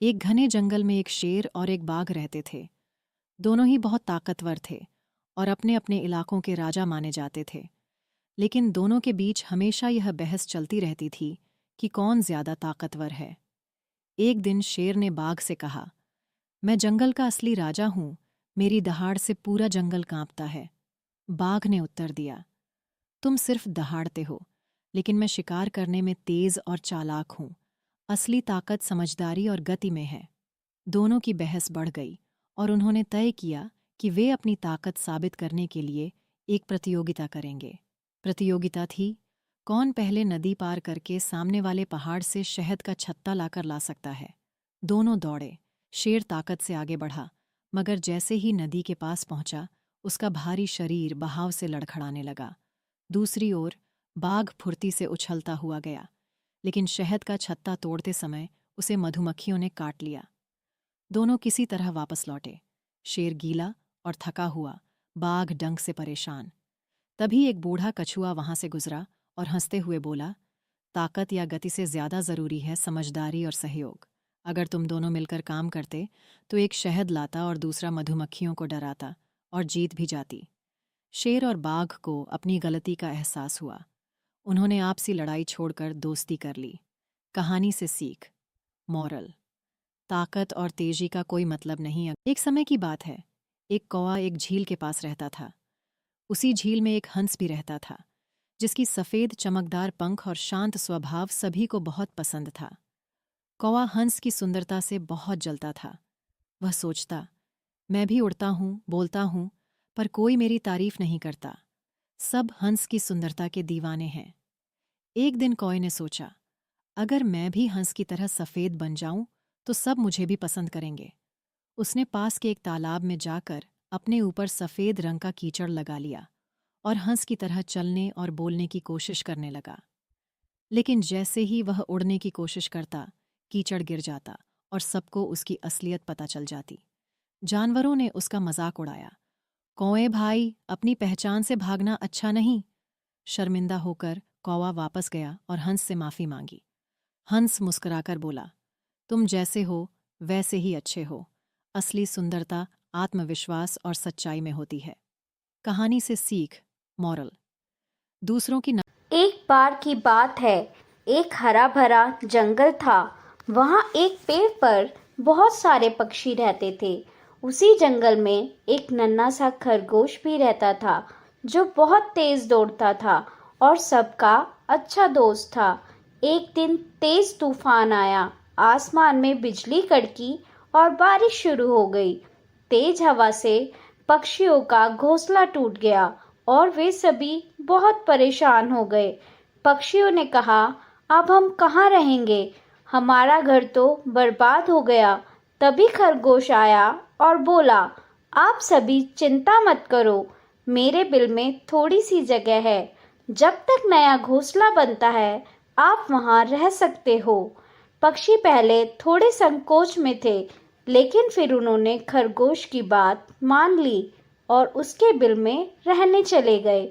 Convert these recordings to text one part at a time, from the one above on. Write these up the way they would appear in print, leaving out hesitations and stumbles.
एक घने जंगल में एक शेर और एक बाघ रहते थे। दोनों ही बहुत ताकतवर थे और अपने अपने इलाकों के राजा माने जाते थे। लेकिन दोनों के बीच हमेशा यह बहस चलती रहती थी कि कौन ज्यादा ताकतवर है। एक दिन शेर ने बाघ से कहा, मैं जंगल का असली राजा हूं, मेरी दहाड़ से पूरा जंगल कांपता है। बाघ ने उत्तर दिया, तुम सिर्फ दहाड़ते हो, लेकिन मैं शिकार करने में तेज और चालाक हूं। असली ताकत समझदारी और गति में है। दोनों की बहस बढ़ गई और उन्होंने तय किया कि वे अपनी ताकत साबित करने के लिए एक प्रतियोगिता करेंगे। प्रतियोगिता थी, कौन पहले नदी पार करके सामने वाले पहाड़ से शहद का छत्ता लाकर ला सकता है। दोनों दौड़े। शेर ताकत से आगे बढ़ा, मगर जैसे ही नदी के पास पहुंचा, उसका भारी शरीर बहाव से लड़खड़ाने लगा। दूसरी ओर बाघ फुर्ती से उछलता हुआ गया, लेकिन शहद का छत्ता तोड़ते समय उसे मधुमक्खियों ने काट लिया। दोनों किसी तरह वापस लौटे, शेर गीला और थका हुआ, बाघ डंक से परेशान। तभी एक बूढ़ा कछुआ वहां से गुजरा और हंसते हुए बोला, ताकत या गति से ज्यादा जरूरी है समझदारी और सहयोग। अगर तुम दोनों मिलकर काम करते तो एक शहद लाता और दूसरा मधुमक्खियों को डराता और जीत भी जाती। शेर और बाघ को अपनी गलती का एहसास हुआ। उन्होंने आपसी लड़ाई छोड़कर दोस्ती कर ली। कहानी से सीख, मॉरल, ताकत और तेजी का कोई मतलब नहीं। एक समय की बात है, एक कौवा एक झील के पास रहता था। उसी झील में एक हंस भी रहता था, जिसकी सफ़ेद चमकदार पंख और शांत स्वभाव सभी को बहुत पसंद था। कौवा हंस की सुंदरता से बहुत जलता था। वह सोचता, मैं भी उड़ता हूँ, बोलता हूँ, पर कोई मेरी तारीफ नहीं करता। सब हंस की सुंदरता के दीवाने हैं। एक दिन कौवे ने सोचा, अगर मैं भी हंस की तरह सफ़ेद बन जाऊं तो सब मुझे भी पसंद करेंगे। उसने पास के एक तालाब में जाकर अपने ऊपर सफ़ेद रंग का कीचड़ लगा लिया और हंस की तरह चलने और बोलने की कोशिश करने लगा। लेकिन जैसे ही वह उड़ने की कोशिश करता, कीचड़ गिर जाता और सबको उसकी असलियत पता चल जाती। जानवरों ने उसका मजाक उड़ाया, कौवे भाई, अपनी पहचान से भागना अच्छा नहीं। शर्मिंदा होकर कौवा वापस गया और हंस से माफ़ी मांगी। हंस मुस्कुराकर बोला, तुम जैसे हो वैसे ही अच्छे हो। असली सुंदरता आत्मविश्वास और सच्चाई में होती है। कहानी से सीख, मॉरल, दूसरों की एक बार की बात है, एक हरा भरा जंगल था। वहाँ एक पेड़ पर बहुत सारे पक्षी रहते थे। उसी जंगल में एक नन्हा सा खरगोश भी रहता था, जो बहुत तेज दौड़ता था और सबका अच्छा दोस्त था। एक दिन तेज तूफान आया, आसमान में बिजली कड़की और बारिश शुरू हो गई। तेज हवा से पक्षियों का घोंसला टूट गया और वे सभी बहुत परेशान हो गए। पक्षियों ने कहा, अब हम कहाँ रहेंगे? हमारा घर तो बर्बाद हो गया। तभी खरगोश आया और बोला, आप सभी चिंता मत करो, मेरे बिल में थोड़ी सी जगह है। जब तक नया घोंसला बनता है, आप वहाँ रह सकते हो। पक्षी पहले थोड़े संकोच में थे, लेकिन फिर उन्होंने खरगोश की बात मान ली और उसके बिल में रहने चले गए।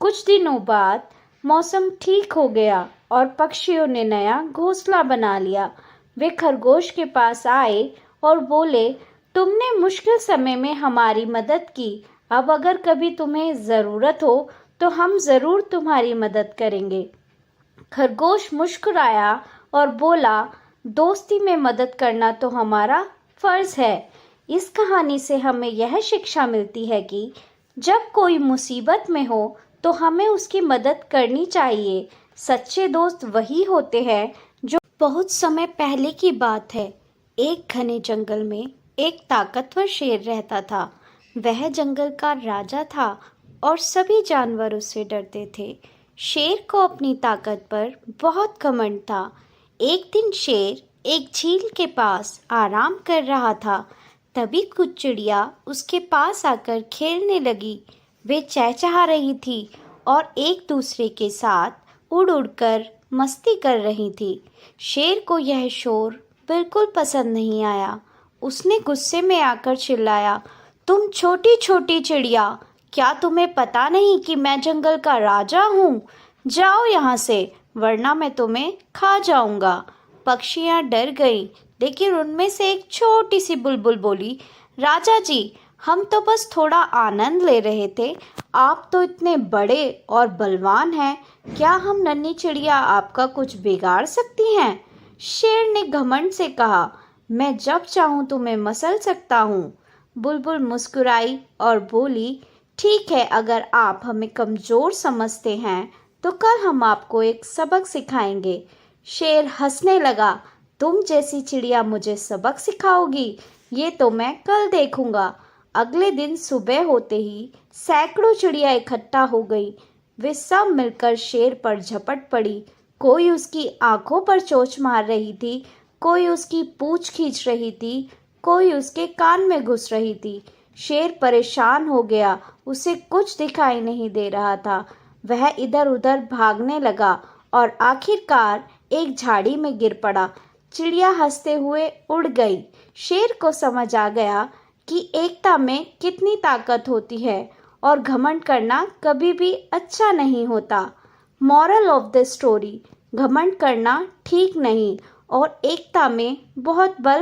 कुछ दिनों बाद मौसम ठीक हो गया और पक्षियों ने नया घोंसला बना लिया। वे खरगोश के पास आए और बोले, तुमने मुश्किल समय में हमारी मदद की। अब अगर कभी तुम्हें ज़रूरत हो तो हम ज़रूर तुम्हारी मदद करेंगे। खरगोश मुस्कुराया और बोला, दोस्ती में मदद करना तो हमारा फर्ज है। इस कहानी से हमें यह शिक्षा मिलती है कि जब कोई मुसीबत में हो तो हमें उसकी मदद करनी चाहिए। सच्चे दोस्त वही होते हैं जो बहुत समय पहले की बात है, एक घने जंगल में एक ताकतवर शेर रहता था। वह जंगल का राजा था और सभी जानवर उससे डरते थे। शेर को अपनी ताकत पर बहुत घमंड था। एक दिन शेर एक झील के पास आराम कर रहा था। तभी कुछ चिड़िया उसके पास आकर खेलने लगी। वे चहचहा रही थी और एक दूसरे के साथ उड़ उड़कर मस्ती कर रही थी। शेर को यह शोर बिल्कुल पसंद नहीं आया। उसने गुस्से में आकर चिल्लाया, तुम छोटी छोटी चिड़िया, क्या तुम्हें पता नहीं कि मैं जंगल का राजा हूँ? जाओ यहाँ से, वरना मैं तुम्हें खा जाऊंगा। पक्षियां डर गईं, लेकिन उनमें से एक छोटी सी बुलबुल बोली, राजा जी, हम तो बस थोड़ा आनंद ले रहे थे। आप तो इतने बड़े और बलवान हैं, क्या हम नन्ही चिड़िया आपका कुछ बिगाड़ सकती हैं? शेर ने घमंड से कहा, मैं जब चाहूं तुम्हें मसल सकता हूँ। बुलबुल मुस्कुराई और बोली, ठीक है, अगर आप हमें कमज़ोर समझते हैं तो कल हम आपको एक सबक सिखाएंगे। शेर हंसने लगा, तुम जैसी चिड़िया मुझे सबक सिखाओगी, ये तो मैं कल देखूंगा। अगले दिन सुबह होते ही सैकड़ों चिड़िया इकट्ठा हो गई। वे सब मिलकर शेर पर झपट पड़ी। कोई उसकी आंखों पर चोंच मार रही थी, कोई उसकी पूंछ खींच रही थी, कोई उसके कान में घुस रही थी। शेर परेशान हो गया, उसे कुछ दिखाई नहीं दे रहा था। वह इधर उधर भागने लगा और आखिरकार एक झाड़ी में गिर पड़ा। चिड़िया हंसते हुए उड़ गई। शेर को समझ आ गया कि एकता में कितनी ताकत होती है और घमंड करना कभी भी अच्छा नहीं होता। मॉरल ऑफ द स्टोरी, घमंड करना ठीक नहीं और एकता में बहुत बल